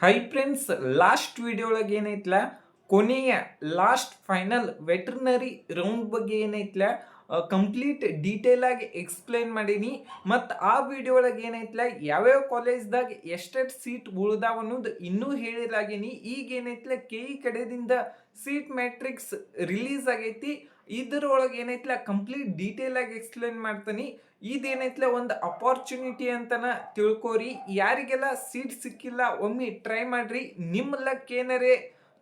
Hi friends, last video ಒಳಗೆ ಏನೈತ್ಲ ಕೊನೆಯ last final veterinary round ಬಗ್ಗೆ ಏನೈತ್ಲ ಕಂಪ್ಲೀಟ್ ಡೀಟೇಲ್ ಆಗಿ ಎಕ್ಸ್ಪ್ಲೈನ್ ಮಾಡೀನಿ. ಮತ್ತು ಆ ವಿಡಿಯೋ ಒಳಗೆ ಏನೈತ್ಲ ಯಾವ್ಯಾವ ಕಾಲೇಜ್ದಾಗ ಎಷ್ಟೆಷ್ಟು ಸೀಟ್ ಉಳ್ದಾವ ಅನ್ನೋದು ಇನ್ನೂ ಹೇಳಿಲಾಗೀನಿ. ಈಗ ಏನೈತ್ಲ ಕಡೆದಿಂದ ಸೀಟ್ ಮ್ಯಾಟ್ರಿಕ್ಸ್ ರಿಲೀಸ್ ಆಗೈತಿ. ಇದ್ರೊಳಗೆ ಏನೈತ್ಲ ಕಂಪ್ಲೀಟ್ ಡೀಟೇಲ್ ಆಗಿ ಎಕ್ಸ್ಪ್ಲೈನ್ ಮಾಡ್ತೀನಿ. ಇದೇನೈತ್ಲ ಒಂದು ಅಪಾರ್ಚುನಿಟಿ ಅಂತನ ತಿಳ್ಕೋರಿ. ಯಾರಿಗೆಲ್ಲ ಸೀಟ್ ಸಿಕ್ಕಿಲ್ಲ ಒಮ್ಮೆ ಟ್ರೈ ಮಾಡ್ರಿ. ನಿಮ್ಮ ಲಕ್ ಏನರೇ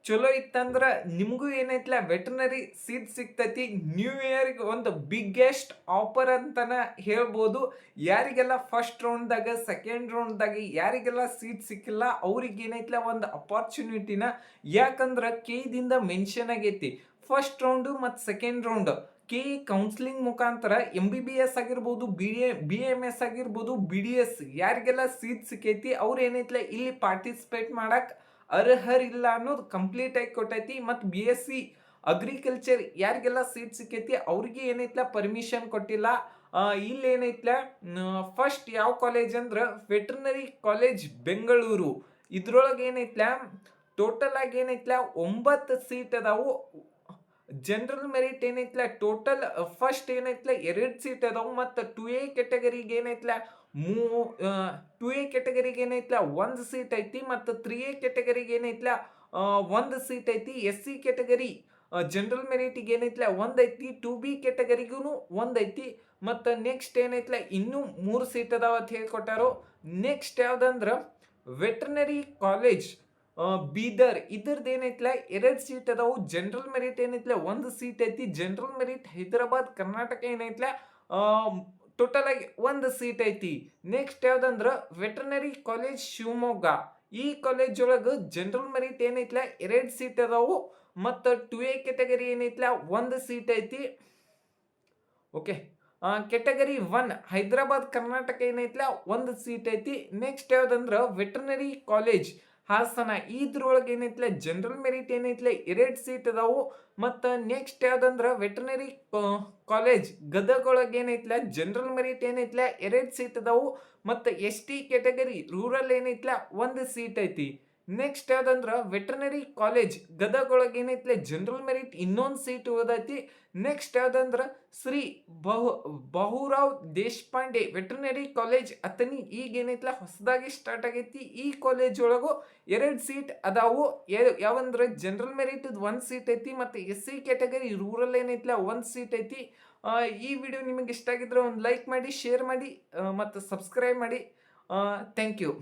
ಚಲೋ ಇತ್ತಂದ್ರ ನಿಮಗೂ ಏನೈತ್ಲ ವೆಟರ್ನರಿ ಸೀಟ್ ಸಿಗ್ತೈತಿ. ನ್ಯೂ ಇಯರ್ಗೆ ಒಂದು ಬಿಗ್ಗೆಸ್ಟ್ ಆಫರ್ ಅಂತನ ಹೇಳ್ಬೋದು. ಯಾರಿಗೆಲ್ಲ ಫಸ್ಟ್ ರೌಂಡ್ದಾಗ ಸೆಕೆಂಡ್ ರೌಂಡ್ದಾಗ ಯಾರಿಗೆಲ್ಲ ಸೀಟ್ ಸಿಕ್ಕಿಲ್ಲ ಅವ್ರಿಗೆ ಏನೈತ್ಲ ಒಂದು ಅಪಾರ್ಚುನಿಟಿನ, ಯಾಕಂದ್ರೆ ದಿಂದ ಮೆನ್ಷನ್ ಆಗೈತಿ ಫಸ್ಟ್ ರೌಂಡು ಮತ್ತು ಸೆಕೆಂಡ್ ರೌಂಡ್ ಕೌನ್ಸಿಲಿಂಗ್ ಮುಖಾಂತರ MBBS ಆಗಿರ್ಬೋದು, BMS ಆಗಿರ್ಬೋದು, BDS ಯಾರಿಗೆಲ್ಲ ಸೀಟ್ ಸಿಕ್ಕೈತಿ ಅವ್ರು ಏನೈತ್ಲ ಇಲ್ಲಿ ಪಾರ್ಟಿಸಿಪೇಟ್ ಮಾಡಕ್ ಅರ್ಹರಿಲ್ಲ ಅನ್ನೋದು ಕಂಪ್ಲೀಟ್ ಆಗಿ ಕೊಟ್ಟೈತಿ. ಮತ್ತು BSc ಅಗ್ರಿಕಲ್ಚರ್ ಯಾರಿಗೆಲ್ಲ ಸೀಟ್ ಸಿಕ್ಕೈತಿ ಅವ್ರಿಗೆ ಏನೈತ್ಲ ಪರ್ಮಿಷನ್ ಕೊಟ್ಟಿಲ್ಲ. ಇಲ್ಲಿ ಏನೈತ್ಲ ಫಸ್ಟ್ ಯಾವ ಕಾಲೇಜ್ ಅಂದ್ರೆ ವೆಟರ್ನರಿ ಕಾಲೇಜ್ ಬೆಂಗಳೂರು. ಇದ್ರೊಳಗೆ ಏನೈತ್ಲ ಟೋಟಲ್ ಆಗಿ ಏನೈತ್ಲ 9 ಸೀಟ್ ಅದಾವು. ಜನರಲ್ ಮೆರಿಟ್ ಏನೈತ್ಲ ಟೋಟಲ್ ಫಸ್ಟ್ ಏನೈತ್ಲ 2 ಸೀಟ್ ಅದಾವು. ಮತ್ತು 2A ಕೆಟಗರಿಗೆ ಏನೈತ್ಲ 2A ಕೆಟಗರಿಗೆ ಏನೈತ್ಲ 1 ಸೀಟ್ ಐತಿ. ಮತ್ತು 3A ಕೆಟಗರಿಗೆ ಏನೈತ್ಲ 1 ಸೀಟ್ ಐತಿ. SC ಕೆಟಗರಿ ಜನರಲ್ ಮೆರಿಟಿಗೆ ಏನೈತ್ಲ 1 ಐತಿ. 2B ಕೆಟಗರಿಗೂ 1 ಐತಿ. ಮತ್ತು ನೆಕ್ಸ್ಟ್ ಏನೈತ್ಲ ಇನ್ನೂ 3 ಸೀಟ್ ಅದಾವ ಅಂತ ಹೇಳ್ಕೊಟ್ಟಾರು. ನೆಕ್ಸ್ಟ್ ಯಾವ್ದಂದ್ರ ವೆಟರ್ನರಿ ಕಾಲೇಜ್ ಬೀದರ್. ಇದ್ರದ್ದು ಏನೈತ್ಲ 2 ಸೀಟ್ ಅದಾವು. ಜನರಲ್ ಮೆರಿಟ್ ಏನೈತ್ಲ 1 ಸೀಟ್ ಐತಿ. ಜನರಲ್ ಮೆರಿಟ್ ಹೈದರಾಬಾದ್ ಕರ್ನಾಟಕ ಏನೈತ್ಲ ಟೋಟಲ್ ಆಗಿ 1 ಸೀಟ್ ಐತಿ. ನೆಕ್ಸ್ಟ್ ಯಾವ್ದಂದ್ರ ವೆಟರ್ನರಿ ಕಾಲೇಜ್ ಶಿವಮೊಗ್ಗ. ಈ ಕಾಲೇಜ್ ಒಳಗೆ ಜನರಲ್ ಮೆರಿಟ್ ಏನೈತ್ಲ 2 ಸೀಟ್ ಅದಾವು. ಮತ್ತು 2A ಕೆಟಗರಿ ಏನೈತ್ಲ 1 ಸೀಟ್ ಐತಿ. ಓಕೆ, ಕೆಟಗರಿ 1 ಹೈದರಾಬಾದ್ ಕರ್ನಾಟಕ ಏನೈತ್ಲ 1 ಸೀಟ್ ಐತಿ. ನೆಕ್ಸ್ಟ್ ಯಾವ್ದಂದ್ರ ವೆಟರ್ನರಿ ಕಾಲೇಜ್ ಹಾಸನ. ಇದ್ರೊಳಗೆ ಏನೈತ್ಲ ಜನರಲ್ ಮೆರಿಟ್ ಏನೈತ್ಲ 2 ಸೀಟ್ ಅದಾವು. ಮತ್ತು ನೆಕ್ಸ್ಟ್ ಯಾವ್ದಂದ್ರ ವೆಟರ್ನರಿ ಕಾಲೇಜ್ ಗದಗ ಒಳಗೆ ಏನೈತ್ಲ ಜನರಲ್ ಮೆರಿಟ್ ಏನೈತ್ಲ 2 ಸೀಟ್ ಅದಾವು. ಮತ್ತು ST ಕೆಟಗರಿ ರೂರಲ್ ಏನೈತ್ಲ 1 ಸೀಟ್ ಐತಿ. ನೆಕ್ಸ್ಟ್ ಯಾವ್ದಂದ್ರ ವೆಟರ್ನರಿ ಕಾಲೇಜ್ ಗದಗ ಒಳಗೆ ಏನೈತ್ಲ ಜನರಲ್ ಮೆರಿಟ್ ಇನ್ನೊಂದು ಸೀಟ್ ಉಳಿದೈತಿ. ನೆಕ್ಸ್ಟ್ ಯಾವ್ದಂದ್ರ ಶ್ರೀ ಬಹುರಾವ್ ದೇಶಪಾಂಡೆ ವೆಟರ್ನರಿ ಕಾಲೇಜ್ ಅತನಿ. ಈಗ ಏನೈತ್ಲ ಹೊಸದಾಗಿ ಸ್ಟಾರ್ಟ್ ಆಗೈತಿ. ಈ ಕಾಲೇಜ್ ಒಳಗು 2 ಸೀಟ್ ಅದಾವು. ಯಾವಂದ್ರ ಜನರಲ್ ಮೆರಿಟ್ 1 ಸೀಟ್ ಐತಿ. ಮತ್ತು SC ಕೆಟಗರಿ ರೂರಲ್ ಏನೈತ್ಲ 1 ಸೀಟ್ ಐತಿ. ಈ ವಿಡಿಯೋ ನಿಮಗೆ ಇಷ್ಟ ಆಗಿದ್ರೆ ಒಂದು ಲೈಕ್ ಮಾಡಿ, ಶೇರ್ ಮಾಡಿ, ಮತ್ತು ಸಬ್ಸ್ಕ್ರೈಬ್ ಮಾಡಿ. Thank you.